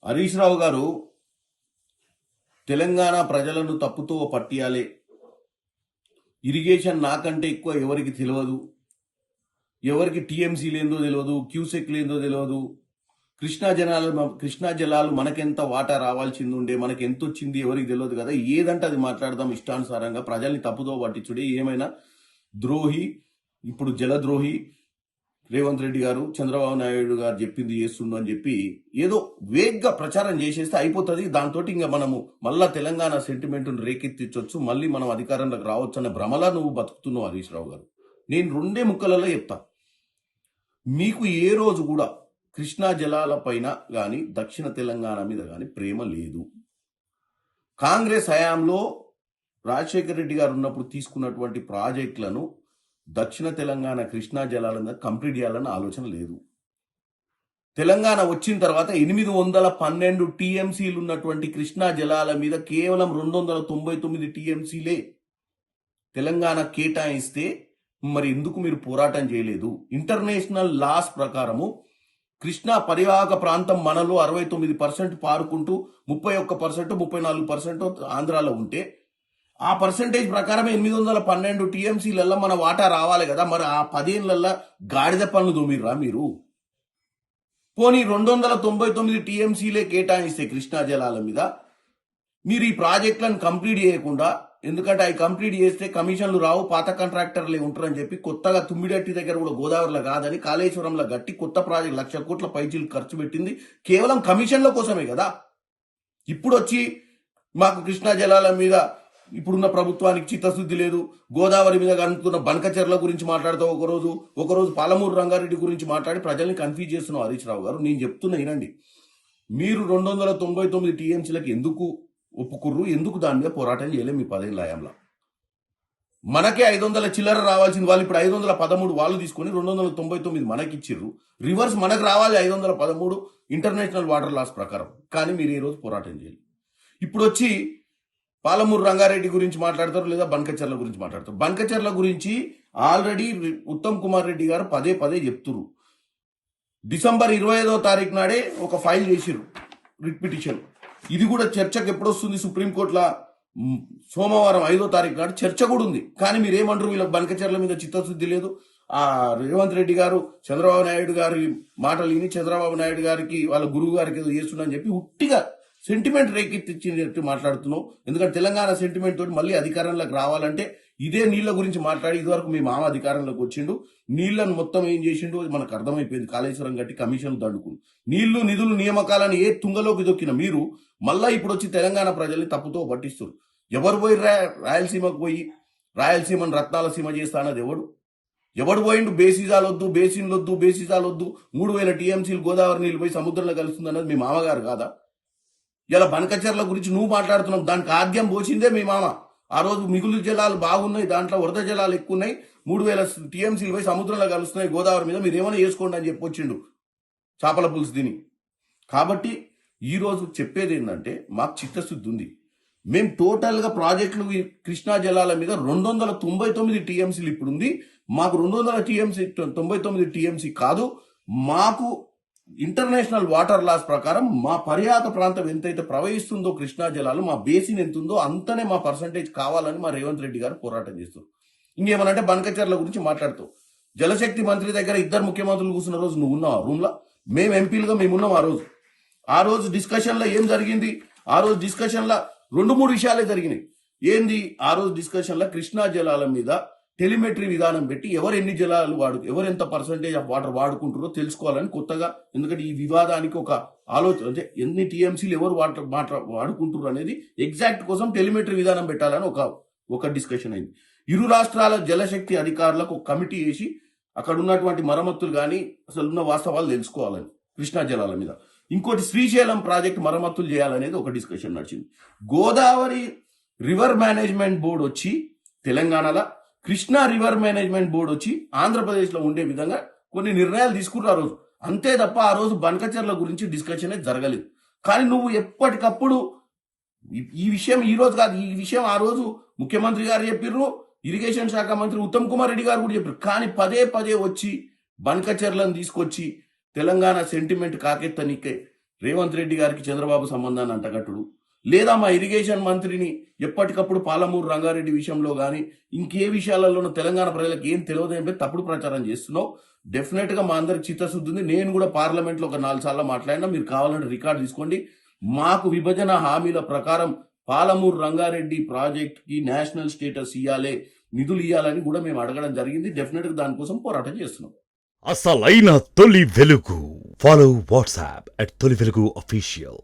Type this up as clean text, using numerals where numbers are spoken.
హరీష్ రావు గారు తెలంగాణ ప్రజలను తప్పుతో పట్టియాలే, ఇరిగేషన్ నాకంటే ఎక్కువ ఎవరికి తెలియదు, ఎవరికి టీఎంసీ లేదో తెలియదు, క్యూసెక్ లేదో తెలియదు, కృష్ణా జలాలు మనకెంత వాటా రావాల్సింది ఉండే, మనకి ఎంత వచ్చింది ఎవరికి తెలియదు కదా, ఏదంటే అది మాట్లాడదాం ఇష్టానుసారంగా ప్రజల్ని తప్పుతో పట్టించుడే. ఏమైనా ద్రోహి, ఇప్పుడు జలద్రోహి రేవంత్ రెడ్డి గారు చంద్రబాబు నాయుడు గారు చెప్పింది చేస్తుండు అని చెప్పి ఏదో వేగ్గా ప్రచారం చేసేస్తే అయిపోతుంది. దాంతో ఇంకా మనము మళ్ళా తెలంగాణ సెంటిమెంట్ను రేకెత్తించవచ్చు, మళ్ళీ మనం అధికారంలోకి రావచ్చు అనే భ్రమలా నువ్వు బతుకుతున్నావు హరీష్ రావు గారు. నేను రెండే ముక్కలలో చెప్తా, మీకు ఏ రోజు కూడా కృష్ణా జలాల పైన కానీ దక్షిణ తెలంగాణ మీద కానీ ప్రేమ లేదు. కాంగ్రెస్ హయాంలో రాజశేఖర రెడ్డి గారు ఉన్నప్పుడు తీసుకున్నటువంటి ప్రాజెక్టులను దక్షిణ తెలంగాణ కృష్ణా జలాల మీద కంప్లీట్ చేయాలన్న ఆలోచన లేదు. తెలంగాణ వచ్చిన తర్వాత 812 టీఎంసీలు ఉన్నటువంటి కృష్ణా జలాల మీద కేవలం 299 టీఎంసీలే తెలంగాణ కేటాయిస్తే మరి ఎందుకు మీరు పోరాటం చేయలేదు? ఇంటర్నేషనల్ లాస్ ప్రకారము కృష్ణా పరివాహక ప్రాంతం మనలో 69% పారుకుంటూ 31%, 34% ఆంధ్రాలో ఉంటే ఆ పర్సంటేజ్ ప్రకారం 812 టీఎంసీలల్లో మన వాటా రావాలి కదా. మరి ఆ 10 ఏళ్లలో గాడిద పనులు దొమిర్రా మీరు? పోనీ 299 టీఎంసీలే కేటాయిస్తే కృష్ణా జలాల మీద మీరు ఈ ప్రాజెక్టులను కంప్లీట్ చేయకుండా, ఎందుకంటే అవి కంప్లీట్ చేస్తే కమిషన్లు రావు, పాత కాంట్రాక్టర్లే ఉంటారని చెప్పి కొత్తగా తుమ్మిడట్టి దగ్గర కూడా గోదావరిలో కాదని కాళేశ్వరంలో గట్టి కొత్త ప్రాజెక్ట్ 1,00,000 కోట్ల పైచీలు ఖర్చు పెట్టింది కేవలం కమిషన్ల కోసమే కదా. ఇప్పుడు వచ్చి మాకు కృష్ణా జలాల మీద ఇప్పుడున్న ప్రభుత్వానికి చిత్తశుద్ధి లేదు, గోదావరి మీద కనుక్కున్న బనకచెర్ల గురించి మాట్లాడుతూ ఒకరోజు పాలమూరు రంగారెడ్డి గురించి మాట్లాడి ప్రజల్ని కన్ఫ్యూజ్ చేస్తున్నావు హరీష్ రావు గారు. నేను చెప్తున్నా వినండి, మీరు 299 టీఎంసీలకు ఎందుకు ఒప్పుకుర్రు? ఎందుకు దాని మీద పోరాటం చేయలేదు? మీ 10 ఏళ్ల హయాంలో మనకే 500 చిల్లర రావాల్సింది వాళ్ళు ఇప్పుడు 513 వాళ్ళు తీసుకొని 299 మనకిచ్చిర్రు. రివర్స్ మనకు రావాలి 513 ఇంటర్నేషనల్ వాటర్ లాస్ ప్రకారం. కానీ మీరు ఈ రోజు పోరాటం చేయాలి. ఇప్పుడు వచ్చి పాలమూరు రంగారెడ్డి గురించి మాట్లాడతారు, లేదా బనకచెర్ల గురించి మాట్లాడతారు. బనకచెర్ల గురించి ఆల్రెడీ ఉత్తమ్ కుమార్ రెడ్డి గారు పదే చెప్తున్నారు. డిసెంబర్ 25వ తారీఖు నాడే ఒక ఫైల్ చేసిర్రు, రిట్ పిటిషన్. ఇది కూడా చర్చకు ఎప్పుడొస్తుంది? సుప్రీంకోర్టులో సోమవారం 5వ తారీఖు నాడు చర్చ కూడా ఉంది. కానీ మీరేమంటారు? వీళ్ళకి బనకచెర్ల మీద చిత్తశుద్ధి లేదు. ఆ రేవంత్ రెడ్డి గారు చంద్రబాబు నాయుడు గారి మాటలు విని చంద్రబాబు నాయుడు గారికి వాళ్ళ గురువు గారికి ఏదో చేస్తుందని చెప్పి ఉట్టిగా సెంటిమెంట్ రేకెత్తిచ్చి మాట్లాడుతున్నావు. ఎందుకంటే తెలంగాణ సెంటిమెంట్ తోటి మళ్ళీ అధికారంలోకి రావాలంటే ఇదే నీళ్ల గురించి మాట్లాడి ఇదివరకు మీ మామ అధికారంలోకి వచ్చిండు, నీళ్లను మొత్తం ఏం చేసిండు మనకు అర్థమైపోయింది. కాళేశ్వరం గట్టి కమిషన్లు దండుకుని నీళ్లు నిధులు నియామకాలను ఏ తుంగలోకి దొక్కిన మీరు మళ్ళా ఇప్పుడు వచ్చి తెలంగాణ ప్రజల్ని తప్పుతో పట్టిస్తారు. ఎవరు పోయి రాయలసీమకు పోయి రాయలసీమను రత్నాల సీమ చేస్తా అన్నది ఎవడు పోయిండు? బేసిజాలొద్దు, బేసిజాలొద్దు 3000 టీఎంసీలు గోదావరి నీళ్ళు పోయి సముద్రంలో కలుస్తుంది అన్నది మీ మామగారు కాదా? ఇలా బనకచెర్ల గురించి నువ్వు మాట్లాడుతున్నావు, దానికి ఆద్యం పోసిందే మీ మామ. ఆ రోజు మిగులు జలాలు బాగున్నాయి, దాంట్లో వరద జలాలు ఎక్కువ ఉన్నాయి, 3000 టీఎంసీలు పోయి సముద్రంలో కలుస్తున్నాయి గోదావరి మీద, మీరు ఏమైనా చేసుకోండి అని చెప్పొచ్చిండు చేపల పులుసు తిని. కాబట్టి ఈరోజు చెప్పేది ఏంటంటే మాకు చిత్తశుద్ధి ఉంది. మేము టోటల్గా ప్రాజెక్టులు కృష్ణా జలాల మీద 299 టీఎంసీలు ఇప్పుడు ఉంది. మాకు 299 టీఎంసీ కాదు, మాకు ఇంటర్నేషనల్ వాటర్ లాస్ ప్రకారం మా పర్యాటక ప్రాంతం ఎంతైతే ప్రవహిస్తుందో కృష్ణా జలాలు, మా బేసిన్ ఎంత ఉందో అంతనే మా పర్సంటేజ్ కావాలని మా రేవంత్ రెడ్డి గారు పోరాటం చేస్తారు. ఇంకేమనంటే బనకచెర్ల గురించి మాట్లాడుతావు. జలశక్తి మంత్రి దగ్గర 2 ముఖ్యమంత్రులు కూర్చున్న రోజు నువ్వు ఉన్నావు ఆ రూమ్లో, మేము ఎంపీలుగా మేమున్నాం. ఆ రోజు డిస్కషన్లో ఏం జరిగింది? ఆ రోజు డిస్కషన్లో 2-3 విషయాలే జరిగినాయి. ఏంది? ఆ రోజు డిస్కషన్లో కృష్ణా జలాల మీద టెలిమెట్రీ విధానం పెట్టి ఎవరు ఎన్ని జలాలు ఎవరు ఎంత పర్సంటేజ్ ఆఫ్ వాటర్ వాడుకుంటారో తెలుసుకోవాలని కొత్తగా, ఎందుకంటే ఈ వివాదానికి ఒక ఆలోచన, అంటే ఎన్ని టీఎంసీలు ఎవరు వాడుకుంటారు అనేది ఎగ్జాక్ట్ కోసం టెలిమెట్రీ విధానం పెట్టాలని ఒక డిస్కషన్ అయింది. ఇరు రాష్ట్రాల జలశక్తి అధికారులకు ఒక కమిటీ వేసి అక్కడ ఉన్నటువంటి మరమ్మతులు కానీ అసలు ఉన్న వాస్తవాలు తెలుసుకోవాలని కృష్ణా జలాల మీద. ఇంకోటి శ్రీశైలం ప్రాజెక్ట్ మరమ్మతులు చేయాలనేది ఒక డిస్కషన్ నడిచింది. గోదావరి రివర్ మేనేజ్మెంట్ బోర్డు వచ్చి తెలంగాణలో, కృష్ణా రివర్ మేనేజ్మెంట్ బోర్డు వచ్చి ఆంధ్రప్రదేశ్లో ఉండే విధంగా కొన్ని నిర్ణయాలు తీసుకున్నారు ఆ రోజు. అంతే తప్ప ఆ రోజు బనకచెర్ల గురించి డిస్కషన్ జరగలేదు. కానీ నువ్వు ఎప్పటికప్పుడు ఈ విషయం ఈ రోజు కాదు, ఈ విషయం ఆ రోజు ముఖ్యమంత్రి గారు చెప్పిర్రు, ఇరిగేషన్ శాఖ మంత్రి ఉత్తమ్ కుమార్ రెడ్డి గారు కూడా చెప్పారు. కానీ పదే వచ్చి బనకచెర్లను తీసుకొచ్చి తెలంగాణ సెంటిమెంట్ కాకెత్తనికే రేవంత్ రెడ్డి గారికి చంద్రబాబు సంబంధాన్ని అంటగట్టుడు, లేదా మా ఇరిగేషన్ మంత్రిని ఎప్పటికప్పుడు పాలమూరు రంగారెడ్డి విషయంలో కానీ ఇంకే విషయాలలోనూ తెలంగాణ ప్రజలకు ఏం తెలియదు అంటే తప్పుడు ప్రచారం చేస్తున్నావు. డెఫినెట్ గా మా అందరికి చిత్తశుద్ధి ఉంది. నేను కూడా పార్లమెంట్ లో ఒక 4 సార్లు మాట్లాడినా, మీరు కావాలంటే రికార్డు తీసుకోండి. మాకు విభజన హామీల ప్రకారం పాలమూరు రంగారెడ్డి ప్రాజెక్ట్ కి నేషనల్ స్టేటస్ ఇవ్వాలి, నిధులు ఇవ్వాలని కూడా మేము అడగడం జరిగింది. డెఫినెట్ గా దానికోసం పోరాటం చేస్తున్నాం. అసలైన తొలి వెలుగు. ఫాలో వాట్సాప్ @తొలి వెలుగు official.